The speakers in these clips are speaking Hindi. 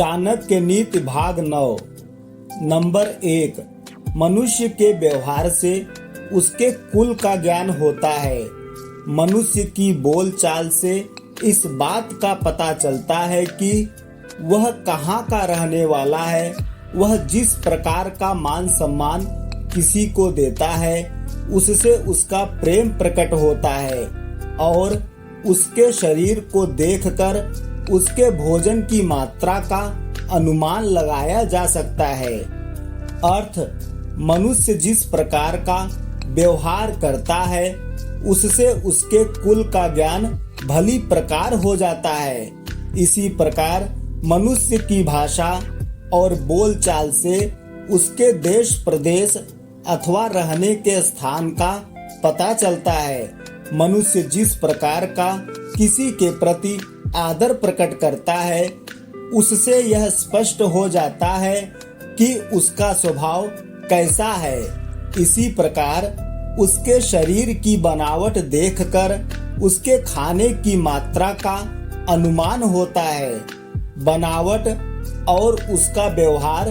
चाणक्य नीति भाग 9। नंबर 1। मनुष्य के व्यवहार से उसके कुल का ज्ञान होता है। मनुष्य की बोलचाल से इस बात का पता चलता है कि वह कहाँ का रहने वाला है। वह जिस प्रकार का मान सम्मान किसी को देता है उससे उसका प्रेम प्रकट होता है और उसके शरीर को देखकर उसके भोजन की मात्रा का अनुमान लगाया जा सकता है। अर्थ, मनुष्य जिस प्रकार का व्यवहार करता है उससे उसके कुल का ज्ञान भली प्रकार हो जाता है। इसी प्रकार मनुष्य की भाषा और बोलचाल से उसके देश प्रदेश अथवा रहने के स्थान का पता चलता है। मनुष्य जिस प्रकार का किसी के प्रति आदर प्रकट करता है उससे यह स्पष्ट हो जाता है कि उसका स्वभाव कैसा है। इसी प्रकार उसके शरीर की बनावट देखकर उसके खाने की मात्रा का अनुमान होता है। बनावट और उसका व्यवहार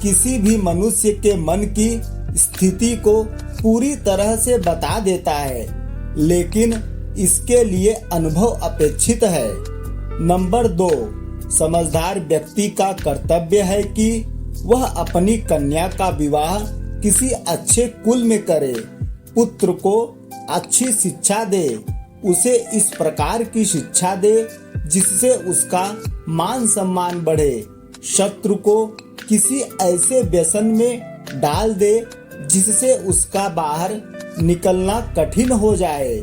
किसी भी मनुष्य के मन की स्थिति को पूरी तरह से बता देता है, लेकिन इसके लिए अनुभव अपेक्षित है। नंबर 2। समझदार व्यक्ति का कर्तव्य है कि वह अपनी कन्या का विवाह किसी अच्छे कुल में करे, पुत्र को अच्छी शिक्षा दे, उसे इस प्रकार की शिक्षा दे जिससे उसका मान सम्मान बढ़े, शत्रु को किसी ऐसे व्यसन में डाल दे जिससे उसका बाहर निकलना कठिन हो जाए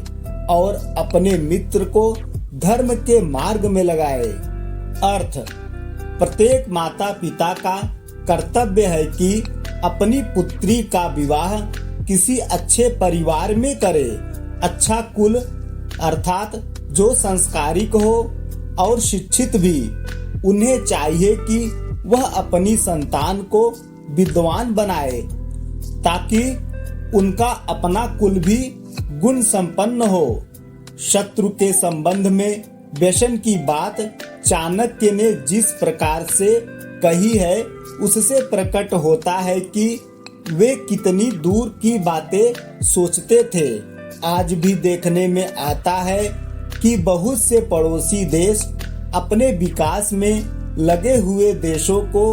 और अपने मित्र को धर्म के मार्ग में लगाए। अर्थ, प्रत्येक माता पिता का कर्तव्य है कि अपनी पुत्री का विवाह किसी अच्छे परिवार में करे। अच्छा कुल अर्थात जो संस्कारिक हो और शिक्षित भी। उन्हें चाहिए कि वह अपनी संतान को विद्वान बनाए ताकि उनका अपना कुल भी गुण संपन्न हो। शत्रु के संबंध में व्यसन की बात चाणक्य ने जिस प्रकार से कही है उससे प्रकट होता है कि वे कितनी दूर की बातें सोचते थे। आज भी देखने में आता है कि बहुत से पड़ोसी देश अपने विकास में लगे हुए देशों को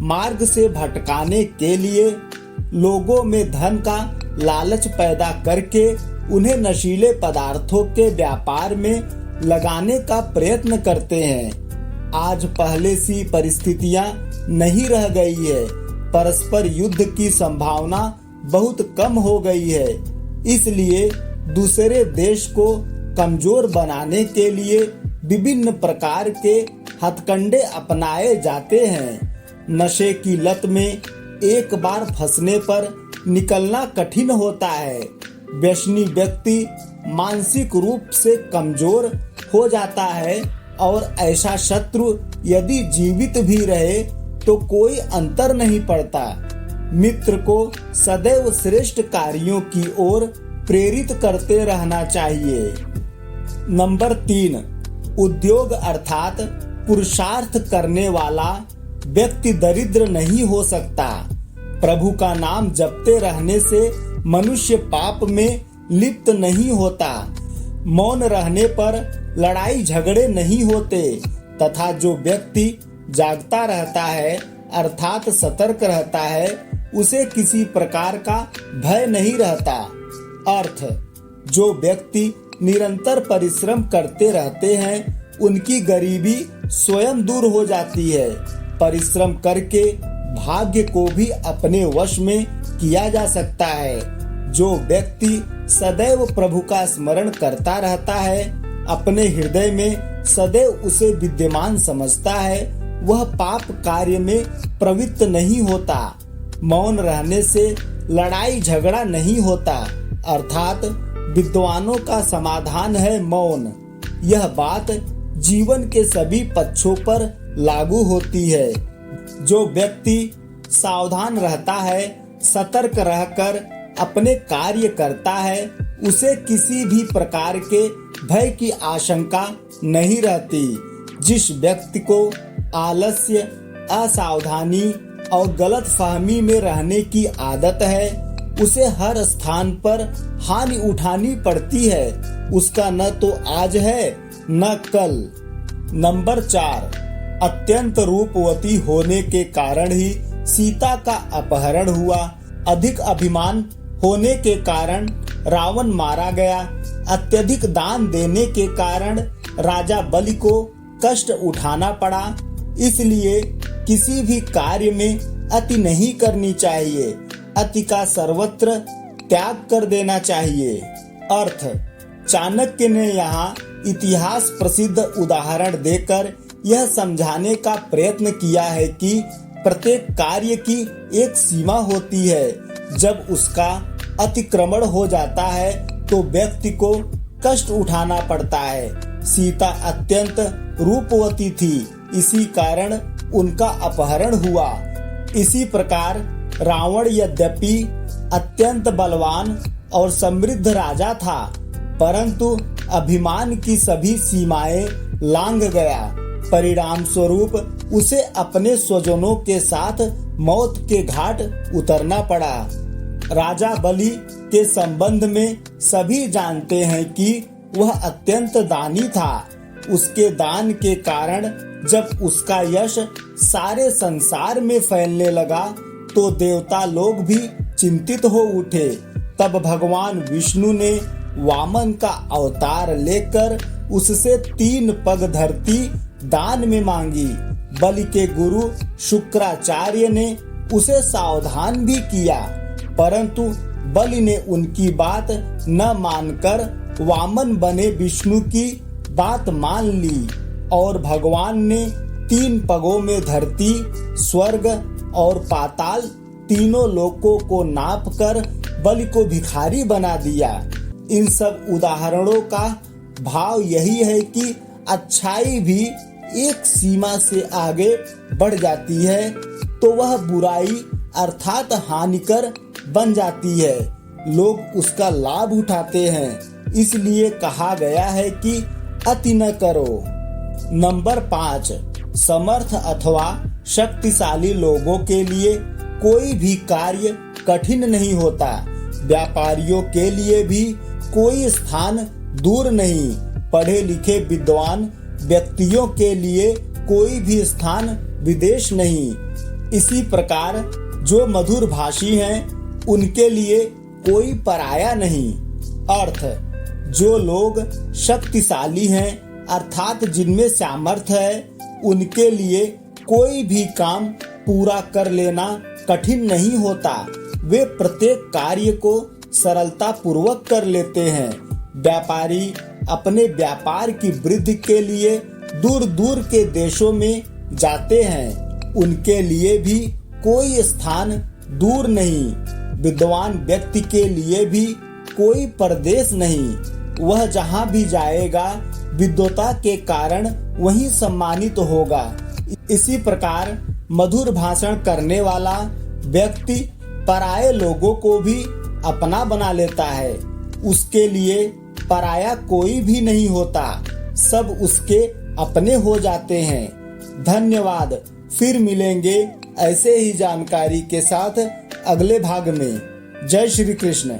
मार्ग से भटकाने के लिए लोगों में धन का लालच पैदा करके उन्हें नशीले पदार्थों के व्यापार में लगाने का प्रयत्न करते हैं। आज पहले सी परिस्थितियां नहीं रह गई है। परस्पर युद्ध की संभावना बहुत कम हो गई है। इसलिए दूसरे देश को कमजोर बनाने के लिए विभिन्न प्रकार के हथकंडे अपनाए जाते हैं। नशे की लत में एक बार फंसने पर निकलना कठिन होता है। व्यसनी व्यक्ति मानसिक रूप से कमजोर हो जाता है और ऐसा शत्रु यदि जीवित भी रहे तो कोई अंतर नहीं पड़ता। मित्र को सदैव श्रेष्ठ कार्यों की ओर प्रेरित करते रहना चाहिए। नंबर 3। उद्योग अर्थात पुरुषार्थ करने वाला व्यक्ति दरिद्र नहीं हो सकता। प्रभु का नाम जपते रहने से मनुष्य पाप में लिप्त नहीं होता। मौन रहने पर लड़ाई झगड़े नहीं होते तथा जो व्यक्ति जागता रहता है अर्थात सतर्क रहता है उसे किसी प्रकार का भय नहीं रहता। अर्थ, जो व्यक्ति निरंतर परिश्रम करते रहते हैं उनकी गरीबी स्वयं दूर हो जाती है। परिश्रम करके भाग्य को भी अपने वश में किया जा सकता है। जो व्यक्ति सदैव प्रभु का स्मरण करता रहता है, अपने हृदय में सदैव उसे विद्यमान समझता है, वह पाप कार्य में प्रवृत्त नहीं होता। मौन रहने से लड़ाई झगड़ा नहीं होता अर्थात विद्वानों का समाधान है मौन। यह बात जीवन के सभी पक्षों पर लागू होती है। जो व्यक्ति सावधान रहता है, सतर्क रहकर अपने कार्य करता है, उसे किसी भी प्रकार के भय की आशंका नहीं रहती। जिस व्यक्ति को आलस्य असावधानी और गलत फहमी में रहने की आदत है, उसे हर स्थान पर हानि उठानी पड़ती है। उसका न तो आज है न कल। नंबर 4, अत्यंत रूपवती होने के कारण ही सीता का अपहरण हुआ। अधिक अभिमान होने के कारण रावण मारा गया। अत्यधिक दान देने के कारण राजा बलि को कष्ट उठाना पड़ा। इसलिए किसी भी कार्य में अति नहीं करनी चाहिए। अति का सर्वत्र त्याग कर देना चाहिए। अर्थ: चाणक्य ने यहाँ इतिहास प्रसिद्ध उदाहरण देकर यह समझाने का प्रयत्न किया है कि प्रत्येक कार्य की एक सीमा होती है। जब उसका अतिक्रमण हो जाता है तो व्यक्ति को कष्ट उठाना पड़ता है। सीता अत्यंत रूपवती थी, इसी कारण उनका अपहरण हुआ। इसी प्रकार रावण यद्यपि अत्यंत बलवान और समृद्ध राजा था, परंतु अभिमान की सभी सीमाएं लांघ गया। परिणाम स्वरूप उसे अपने स्वजनों के साथ मौत के घाट उतरना पड़ा। राजा बलि के संबंध में सभी जानते हैं कि वह अत्यंत दानी था। उसके दान के कारण जब उसका यश सारे संसार में फैलने लगा तो देवता लोग भी चिंतित हो उठे। तब भगवान विष्णु ने वामन का अवतार लेकर उससे 3 पग धरती दान में मांगी। बलि के गुरु शुक्राचार्य ने उसे सावधान भी किया, परंतु बलि ने उनकी बात न मानकर वामन बने विष्णु की बात मान ली और भगवान ने 3 पगों में धरती, स्वर्ग और पाताल तीनों लोकों को नापकर बलि को भिखारी बना दिया। इन सब उदाहरणों का भाव यही है कि अच्छाई भी एक सीमा से आगे बढ़ जाती है तो वह बुराई अर्थात हानिकर बन जाती है। लोग उसका लाभ उठाते हैं, इसलिए कहा गया है कि अति न करो। नंबर 5, समर्थ अथवा शक्तिशाली लोगों के लिए कोई भी कार्य कठिन नहीं होता। व्यापारियों के लिए भी कोई स्थान दूर नहीं। पढ़े लिखे विद्वान व्यक्तियों के लिए कोई भी स्थान विदेश नहीं। इसी प्रकार जो मधुर भाषी हैं उनके लिए कोई पराया नहीं। अर्थ: जो लोग शक्तिशाली हैं अर्थात जिनमें सामर्थ्य है, उनके लिए कोई भी काम पूरा कर लेना कठिन नहीं होता। वे प्रत्येक कार्य को सरलता पूर्वक कर लेते हैं। व्यापारी अपने व्यापार की वृद्धि के लिए दूर दूर के देशों में जाते हैं, उनके लिए भी कोई स्थान दूर नहीं। विद्वान व्यक्ति के लिए भी कोई परदेश नहीं। वह जहाँ भी जाएगा विद्वता के कारण वहीं सम्मानित होगा। इसी प्रकार मधुर भाषण करने वाला व्यक्ति पराये लोगों को भी अपना बना लेता है। उसके लिए पराया कोई भी नहीं होता, सब उसके अपने हो जाते हैं। धन्यवाद। फिर मिलेंगे ऐसे ही जानकारी के साथ अगले भाग में। जय श्री कृष्ण।